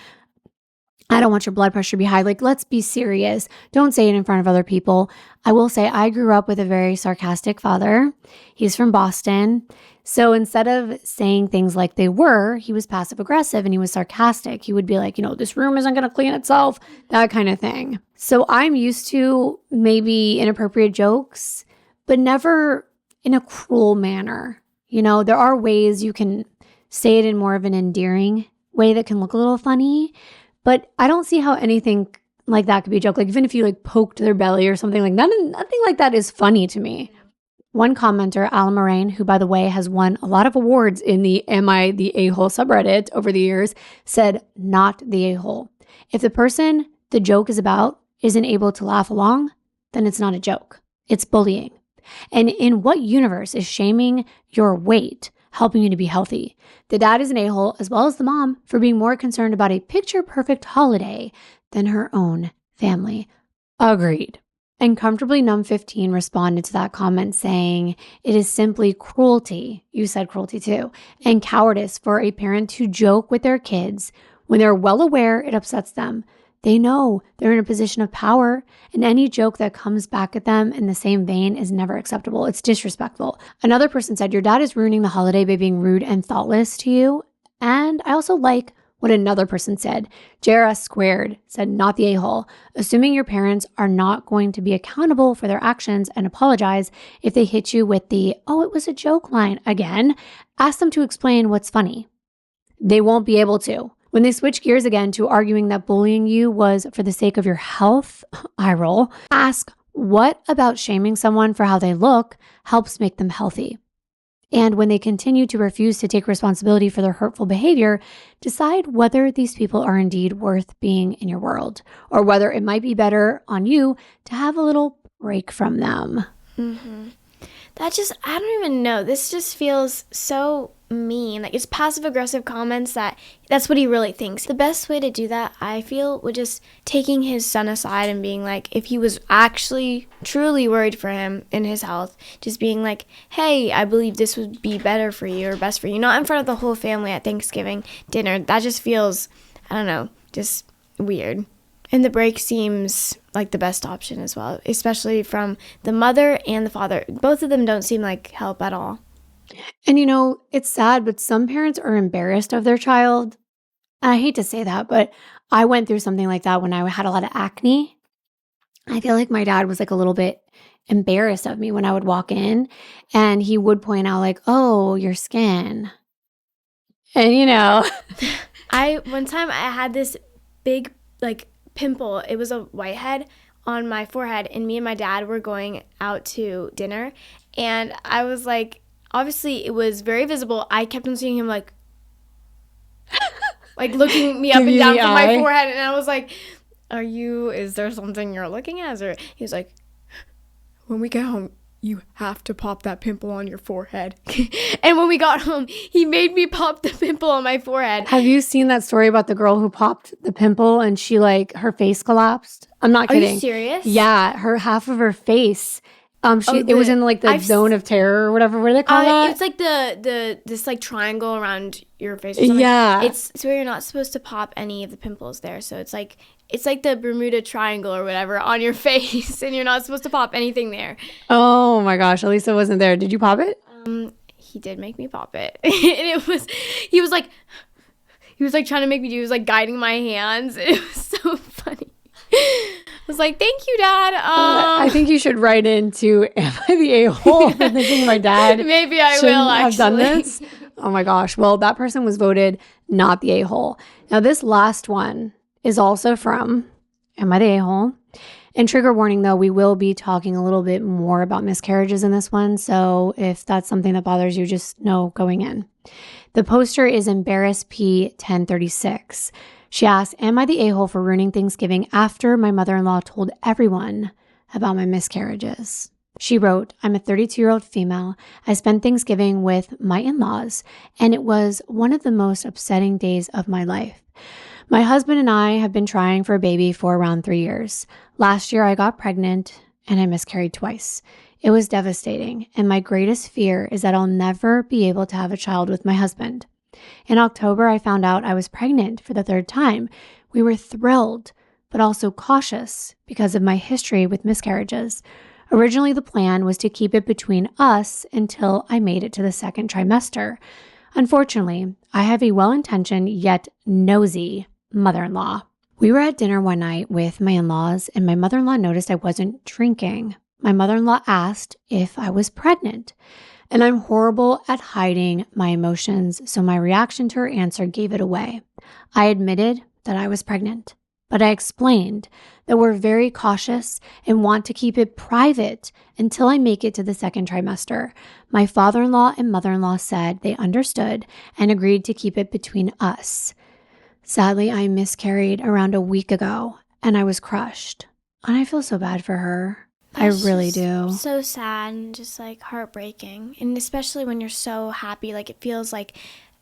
Speaker 1: I don't want your blood pressure to be high. Like, let's be serious. Don't say it in front of other people. I will say I grew up with a very sarcastic father. He's from Boston. So instead of saying things like they were, he was passive aggressive and he was sarcastic. He would be like, this room isn't going to clean itself, that kind of thing. So I'm used to maybe inappropriate jokes, but never in a cruel manner. There are ways you can say it in more of an endearing way that can look a little funny. But I don't see how anything like that could be a joke. Like, even if you like poked their belly or something, like nothing like that is funny to me. One commenter, Alan Moraine, who, by the way, has won a lot of awards in the Am I the A-hole subreddit over the years, said, not the a-hole. If the person the joke is about isn't able to laugh along, then it's not a joke. It's bullying. And in what universe is shaming your weight helping you to be healthy? The dad is an a-hole, as well as the mom, for being more concerned about a picture-perfect holiday than her own family. Agreed. And Comfortably Numb 15 responded to that comment saying, it is simply cruelty, you said cruelty too, and cowardice for a parent to joke with their kids when they're well aware it upsets them. They know they're in a position of power, and any joke that comes back at them in the same vein is never acceptable. It's disrespectful. Another person said, your dad is ruining the holiday by being rude and thoughtless to you. And I also like what another person said. JRS Squared said, not the a-hole. Assuming your parents are not going to be accountable for their actions and apologize if they hit you with the, oh, it was a joke line again, ask them to explain what's funny. They won't be able to. When they switch gears again to arguing that bullying you was for the sake of your health, eye roll, ask what about shaming someone for how they look helps make them healthy. And when they continue to refuse to take responsibility for their hurtful behavior, decide whether these people are indeed worth being in your world, or whether it might be better on you to have a little break from them.
Speaker 2: Mm-hmm. I don't even know. This just feels so mean. Like, it's passive-aggressive comments that's what he really thinks. The best way to do that, I feel, would just taking his son aside and being like, if he was actually truly worried for him in his health, just being like, hey, I believe this would be better for you or best for you. Not in front of the whole family at Thanksgiving dinner. That just feels, I don't know, just weird. And the break seems like the best option as well, especially from the mother and the father. Both of them don't seem like help at all.
Speaker 1: And it's sad, but some parents are embarrassed of their child. And I hate to say that, but I went through something like that when I had a lot of acne. I feel like my dad was like a little bit embarrassed of me when I would walk in, and he would point out like, oh, your skin. And
Speaker 2: one time I had this big like pimple. It was a whitehead on my forehead, and me and my dad were going out to dinner, and I was like, obviously it was very visible. I kept on seeing him like looking me up and down from my forehead, and I was like, is there something you're looking at? Or he was like, when we get home, you have to pop that pimple on your forehead. And when we got home, he made me pop the pimple on my forehead.
Speaker 1: Have you seen that story about the girl who popped the pimple and she her face collapsed? I'm not kidding.
Speaker 2: Are you serious?
Speaker 1: Yeah, half of her face. It was in like the zone of terror or whatever. What do they call that?
Speaker 2: It's like this like triangle around your face or something.
Speaker 1: Yeah.
Speaker 2: It's where you're not supposed to pop any of the pimples there. So it's like the Bermuda Triangle or whatever on your face, and you're not supposed to pop anything there.
Speaker 1: Oh my gosh, Elisa wasn't there. Did you pop it?
Speaker 2: He did make me pop it. And he was like trying to make me do, he was like guiding my hands. It was so funny. I was like, thank you, Dad.
Speaker 1: I think you should write into Am I the A-hole for thinking my dad
Speaker 2: maybe I will actually
Speaker 1: have done this? Oh my gosh. Well, that person was voted not the A-hole. Now, this last one is also from Am I the A-hole? And trigger warning though, we will be talking a little bit more about miscarriages in this one. So if that's something that bothers you, just know going in. The poster is Embarrass P 1036. She asks, am I the a-hole for ruining Thanksgiving after my mother-in-law told everyone about my miscarriages? She wrote, I'm a 32-year-old female. I spent Thanksgiving with my in-laws, and it was one of the most upsetting days of my life. My husband and I have been trying for a baby for around 3 years. Last year, I got pregnant, and I miscarried twice. It was devastating, and my greatest fear is that I'll never be able to have a child with my husband. In October, I found out I was pregnant for the 3rd time. We were thrilled, but also cautious because of my history with miscarriages. Originally, the plan was to keep it between us until I made it to the 2nd trimester. Unfortunately, I have a well-intentioned yet nosy mother-in-law. We were at dinner one night with my in-laws, and my mother-in-law noticed I wasn't drinking. My mother-in-law asked if I was pregnant. And I'm horrible at hiding my emotions, so my reaction to her answer gave it away. I admitted that I was pregnant, but I explained that we're very cautious and want to keep it private until I make it to the 2nd trimester. My father-in-law and mother-in-law said they understood and agreed to keep it between us. Sadly, I miscarried around a week ago, and I was crushed. And I feel so bad for her. I really do.
Speaker 2: So sad and just like heartbreaking. And especially when you're so happy, like it feels like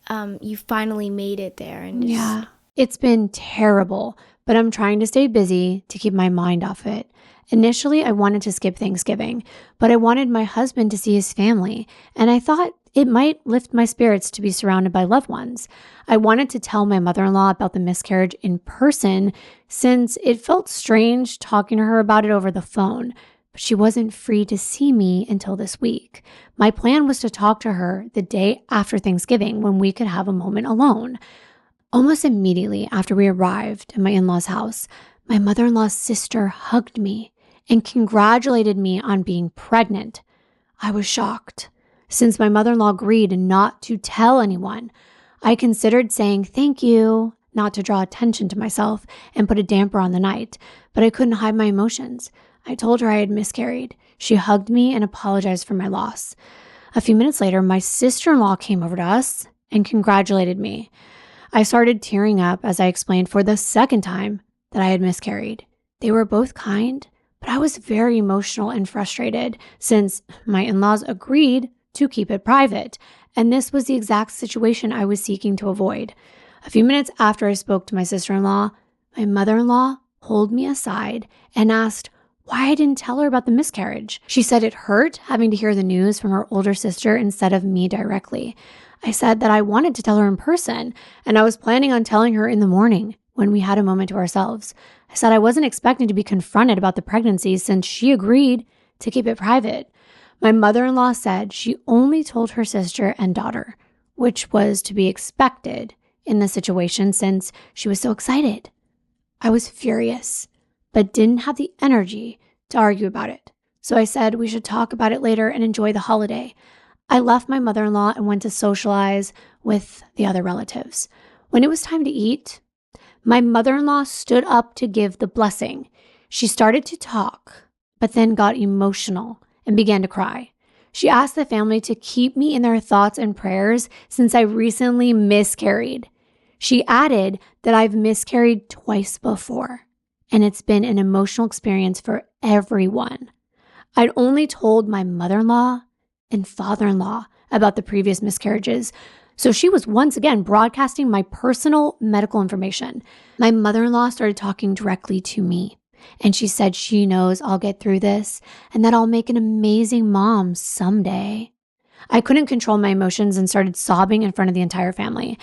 Speaker 2: you finally made it there. And
Speaker 1: yeah, it's been terrible, but I'm trying to stay busy to keep my mind off it. Initially, I wanted to skip Thanksgiving, but I wanted my husband to see his family, and I thought it might lift my spirits to be surrounded by loved ones. I wanted to tell my mother-in-law about the miscarriage in person since it felt strange talking to her about it over the phone. But she wasn't free to see me until this week. My plan was to talk to her the day after Thanksgiving when we could have a moment alone. Almost immediately after we arrived at my in-laws' house, my mother-in-law's sister hugged me and congratulated me on being pregnant. I was shocked. Since my mother-in-law agreed not to tell anyone, I considered saying thank you, not to draw attention to myself and put a damper on the night, but I couldn't hide my emotions. I told her I had miscarried. She hugged me and apologized for my loss. A few minutes later, my sister-in-law came over to us and congratulated me. I started tearing up as I explained for the 2nd time that I had miscarried. They were both kind, but I was very emotional and frustrated since my in-laws agreed to keep it private, and this was the exact situation I was seeking to avoid. A few minutes after I spoke to my sister-in-law, my mother-in-law pulled me aside and asked why I didn't tell her about the miscarriage. She said it hurt having to hear the news from her older sister instead of me directly. I said that I wanted to tell her in person, and I was planning on telling her in the morning when we had a moment to ourselves. I said I wasn't expecting to be confronted about the pregnancy since she agreed to keep it private. My mother-in-law said she only told her sister and daughter, which was to be expected in the situation since she was so excited. I was furious, but didn't have the energy to argue about it. So I said we should talk about it later and enjoy the holiday. I left my mother-in-law and went to socialize with the other relatives. When it was time to eat, my mother-in-law stood up to give the blessing. She started to talk, but then got emotional and began to cry. She asked the family to keep me in their thoughts and prayers since I recently miscarried. She added that I've miscarried twice before, and it's been an emotional experience for everyone. I'd only told my mother-in-law and father-in-law about the previous miscarriages, so she was once again broadcasting my personal medical information. My mother-in-law started talking directly to me, and she said she knows I'll get through this and that I'll make an amazing mom someday. I couldn't control my emotions and started sobbing in front of the entire family.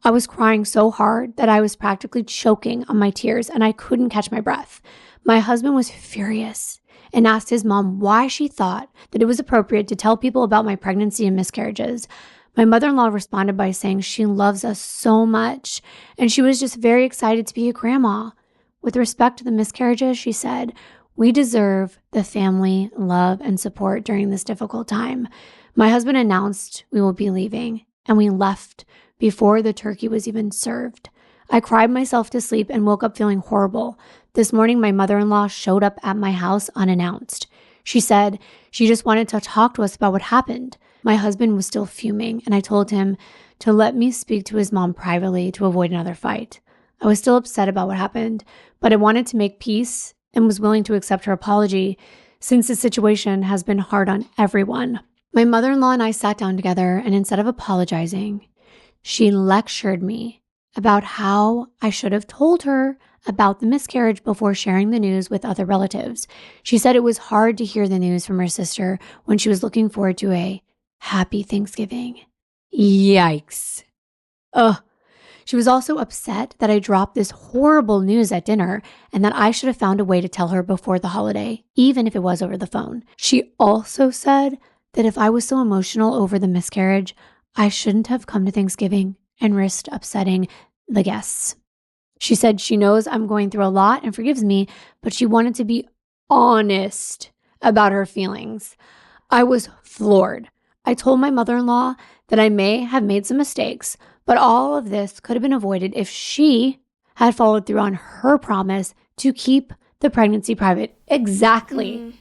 Speaker 1: I was crying so hard that I was practically choking on my tears and I couldn't catch my breath. My husband was furious and asked his mom why she thought that it was appropriate to tell people about my pregnancy and miscarriages. My mother-in-law responded by saying she loves us so much and she was just very excited to be a grandma. With respect to the miscarriages, she said, we deserve the family love and support during this difficult time. My husband announced we will be leaving and we left before the turkey was even served. I cried myself to sleep and woke up feeling horrible. This morning, my mother-in-law showed up at my house unannounced. She said she just wanted to talk to us about what happened. My husband was still fuming, and I told him to let me speak to his mom privately to avoid another fight. I was still upset about what happened, but I wanted to make peace and was willing to accept her apology since the situation has been hard on everyone. My mother-in-law and I sat down together, and instead of apologizing, she lectured me about how I should have told her about the miscarriage before sharing the news with other relatives. She said it was hard to hear the news from her sister when she was looking forward to a happy Thanksgiving. Yikes. Ugh. She was also upset that I dropped this horrible news at dinner and that I should have found a way to tell her before the holiday, even if it was over the phone. She also said that if I was so emotional over the miscarriage, I shouldn't have come to Thanksgiving and risked upsetting the guests. She said she knows I'm going through a lot and forgives me, but she wanted to be honest about her feelings. I was floored. I told my mother-in-law that I may have made some mistakes, but all of this could have been avoided if she had followed through on her promise to keep the pregnancy private. Exactly.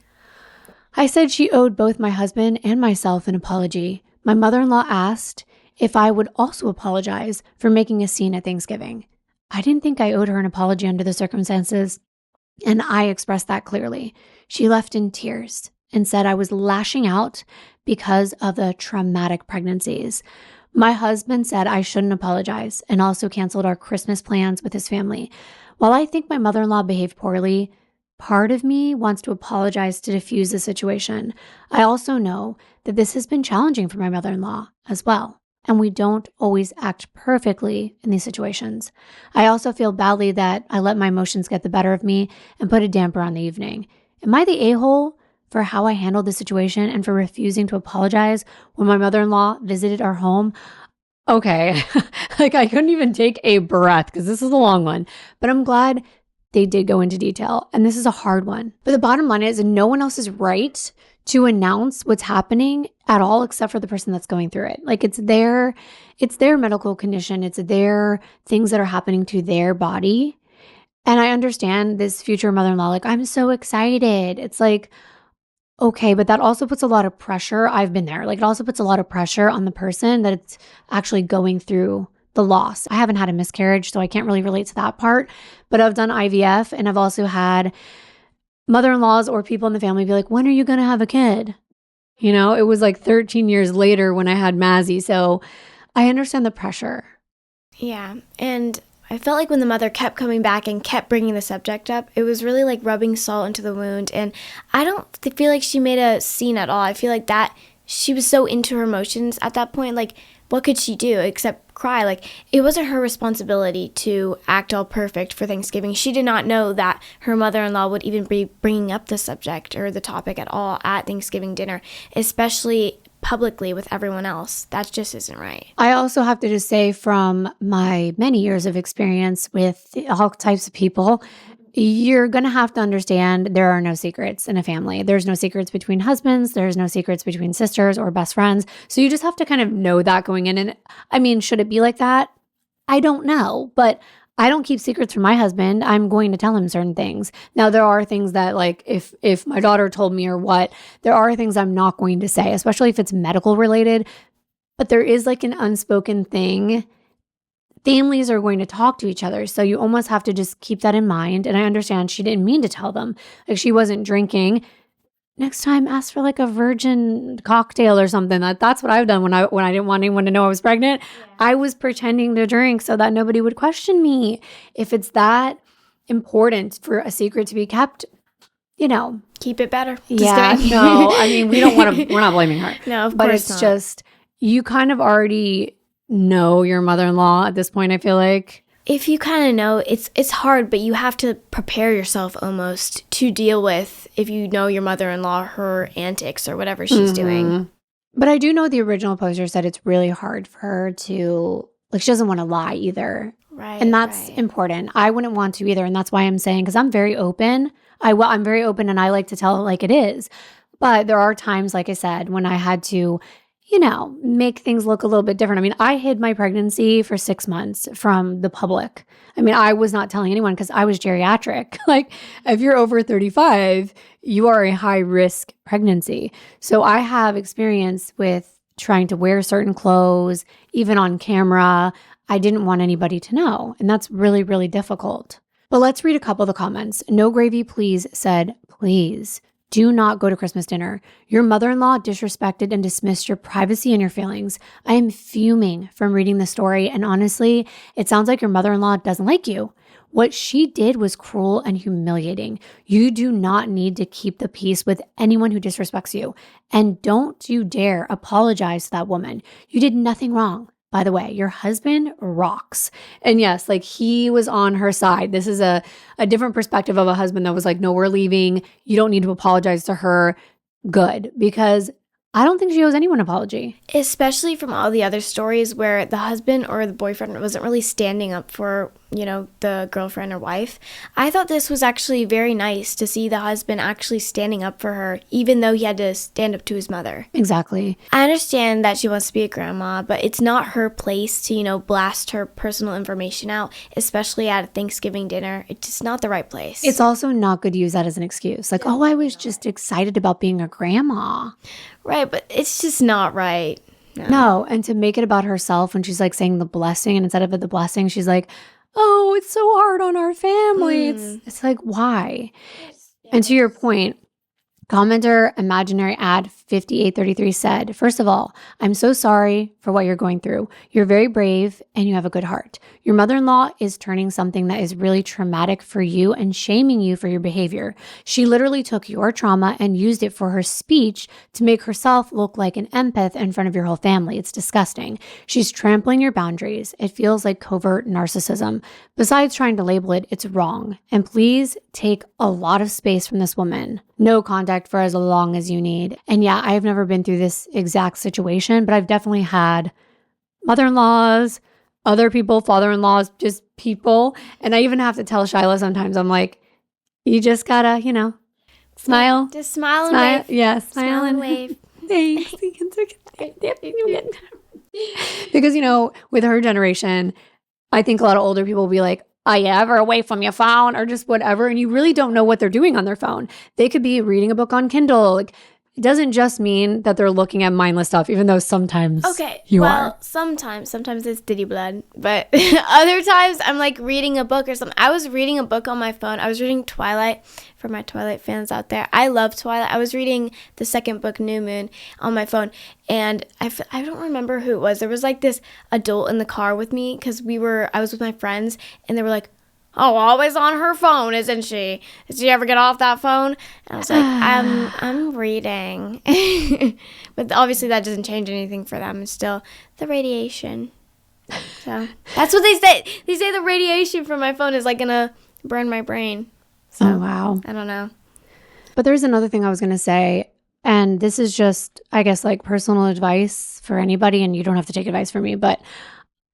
Speaker 1: I said she owed both my husband and myself an apology. My mother-in-law asked if I would also apologize for making a scene at Thanksgiving. I didn't think I owed her an apology under the circumstances, and I expressed that clearly. She left in tears and said I was lashing out because of the traumatic pregnancies. My husband said I shouldn't apologize and also canceled our Christmas plans with his family. While I think my mother-in-law behaved poorly, part of me wants to apologize to diffuse the situation. I also know that this has been challenging for my mother-in-law as well, and we don't always act perfectly in these situations. I also feel badly that I let my emotions get the better of me and put a damper on the evening. Am I the a-hole for how I handled the situation and for refusing to apologize when my mother-in-law visited our home? Okay, I couldn't even take a breath because this is a long one, but I'm glad they did go into detail, and this is a hard one. But the bottom line is no one else is right to announce what's happening at all except for the person that's going through it. It's their medical condition. It's their things that are happening to their body. And I understand this future mother-in-law, I'm so excited. It's okay, but that also puts a lot of pressure. I've been there. It also puts a lot of pressure on the person that it's actually going through the loss. I haven't had a miscarriage, so I can't really relate to that part, but I've done IVF, and I've also had mother-in-laws or people in the family be like, when are you going to have a kid? It was 13 years later when I had Mazzy. So I understand the pressure.
Speaker 2: Yeah. And I felt like when the mother kept coming back and kept bringing the subject up, it was really like rubbing salt into the wound. And I don't feel like she made a scene at all. I feel like that she was so into her emotions at that point. What could she do except cry? It wasn't her responsibility to act all perfect for Thanksgiving. She did not know that her mother-in-law would even be bringing up the subject or the topic at all at Thanksgiving dinner, especially publicly with everyone else. That just isn't right.
Speaker 1: I also have to just say, from my many years of experience with all types of people, you're going to have to understand there are no secrets in a family. There's no secrets between husbands. There's no secrets between sisters or best friends. So you just have to kind of know that going in. And should it be like that? I don't know, but I don't keep secrets from my husband. I'm going to tell him certain things. Now, there are things that if my daughter told me or what, there are things I'm not going to say, especially if it's medical related. But there is an unspoken thing. Families are going to talk to each other. So you almost have to just keep that in mind. And I understand she didn't mean to tell them. She wasn't drinking. Next time, ask for a virgin cocktail or something. That's what I've done when I didn't want anyone to know I was pregnant. Yeah. I was pretending to drink so that nobody would question me. If it's that important for a secret to be kept,
Speaker 2: keep it better.
Speaker 1: Yeah, no, we don't want to. We're not blaming her.
Speaker 2: No, of course not.
Speaker 1: But it's just you kind of already know your mother-in-law at this point. I feel like
Speaker 2: if you kind of know, it's hard, but you have to prepare yourself almost to deal with if you know your mother-in-law, her antics or whatever she's doing.
Speaker 1: But I do know the original poster said it's really hard for her to, she doesn't want to lie either.
Speaker 2: Right.
Speaker 1: And that's important. I wouldn't want to either. And that's why I'm saying, because I'm very open. I'm very open and I like to tell it like it is. But there are times, like I said, when I had to, make things look a little bit different. I mean, I hid my pregnancy for 6 months from the public. I mean, I was not telling anyone because I was geriatric. Like, if you're over 35, you are a high risk pregnancy. So I have experience with trying to wear certain clothes, even on camera. I didn't want anybody to know. And that's really, really difficult. But let's read a couple of the comments. No Gravy Please said, please do not go to Christmas dinner. Your mother-in-law disrespected and dismissed your privacy and your feelings. I am fuming from reading the story. And honestly, it sounds like your mother-in-law doesn't like you. What she did was cruel and humiliating. You do not need to keep the peace with anyone who disrespects you. And don't you dare apologize to that woman. You did nothing wrong. By the way, your husband rocks. And yes, like he was on her side. This is a different perspective of a husband that was like, no, we're leaving. You don't need to apologize to her. Good. Because I don't think she owes anyone an apology.
Speaker 2: Especially from all the other stories where the husband or the boyfriend wasn't really standing up for, the girlfriend or wife. I thought this was actually very nice to see the husband actually standing up for her, even though he had to stand up to his mother.
Speaker 1: Exactly.
Speaker 2: I understand that she wants to be a grandma, but it's not her place to, blast her personal information out, especially at a Thanksgiving dinner. It's just not the right place.
Speaker 1: It's also not good to use that as an excuse. Like, I was just excited about being a grandma.
Speaker 2: Right, but it's just not right.
Speaker 1: No, and to make it about herself when she's like saying the blessing, and instead of the blessing, she's like, oh, it's so hard on our family. It's like, why? And to your point, commenter imaginary ad 5833 said, first of all, I'm so sorry for what you're going through. You're very brave and you have a good heart. Your mother-in-law is turning something that is really traumatic for you and shaming you for your behavior. She literally took your trauma and used it for her speech to make herself look like an empath in front of your whole family. It's disgusting. She's trampling your boundaries. It feels like covert narcissism. Besides trying to label it, it's wrong. And please take a lot of space from this woman. No contact for as long as you need. And yeah, I've never been through this exact situation, but I've definitely had mother-in-laws, other people, father-in-laws, just people. And I even have to tell Shyla sometimes, I'm like, you just gotta, smile.
Speaker 2: Just smile and wave.
Speaker 1: Yeah, smile and
Speaker 2: wave.
Speaker 1: Thanks. Because, with her generation, I think a lot of older people will be like, are you ever away from your phone or just whatever? And you really don't know what they're doing on their phone. They could be reading a book on Kindle. Like, it doesn't just mean that they're looking at mindless stuff, even though sometimes you are.
Speaker 2: Sometimes it's Diddy Blood, but other times I'm like reading a book or something. I was reading a book on my phone. I was reading Twilight for my Twilight fans out there. I love Twilight. I was reading the second book, New Moon, on my phone, and I don't remember who it was. There was like this adult in the car with me because I was with my friends, and they were like, oh, always on her phone, isn't she? Did she ever get off that phone? And I was like, I'm reading. But obviously that doesn't change anything for them. It's still the radiation. So that's what they say. They say the radiation from my phone is like gonna burn my brain. So,
Speaker 1: oh, wow.
Speaker 2: I don't know.
Speaker 1: But there's another thing I was gonna say, and this is just, I guess, like personal advice for anybody, and you don't have to take advice from me, but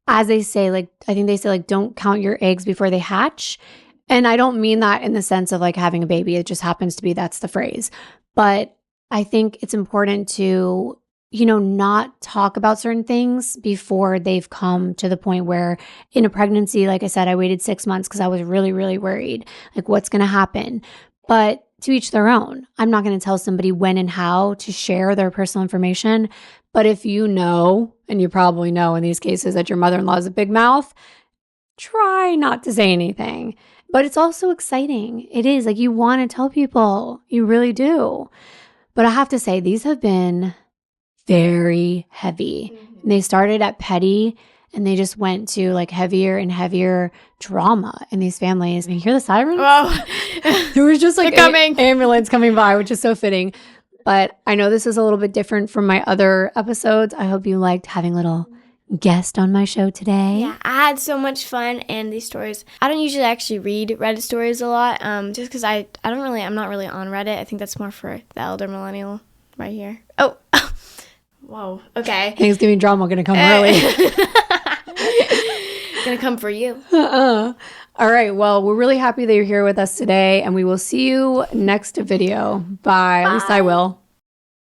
Speaker 1: as they say, I think they say, don't count your eggs before they hatch. And I don't mean that in the sense of like having a baby. It just happens to be that's the phrase. But I think it's important to, not talk about certain things before they've come to the point where in a pregnancy, like I said, I waited 6 months because I was really, really worried. Like, what's going to happen? But to each their own. I'm not going to tell somebody when and how to share their personal information. But if you know, and you probably know in these cases that your mother-in-law is a big mouth, try not to say anything. But it's also exciting. It is. Like, you want to tell people. You really do. But I have to say, these have been very heavy. And they started at petty, and they just went to like heavier and heavier drama in these families. And you hear the sirens?
Speaker 2: Oh.
Speaker 1: There was just like an ambulance coming by, which is so fitting. But I know this is a little bit different from my other episodes. I hope you liked having a little guest on my show today.
Speaker 2: Yeah, I had so much fun, and these stories, I don't usually actually read Reddit stories a lot, just because I'm not really on Reddit. I think that's more for the elder millennial right here. Oh, whoa, okay.
Speaker 1: Thanksgiving drama gonna come early.
Speaker 2: Gonna come for you.
Speaker 1: All right, well, we're really happy that you're here with us today, and we will see you next video. Bye. At least I will.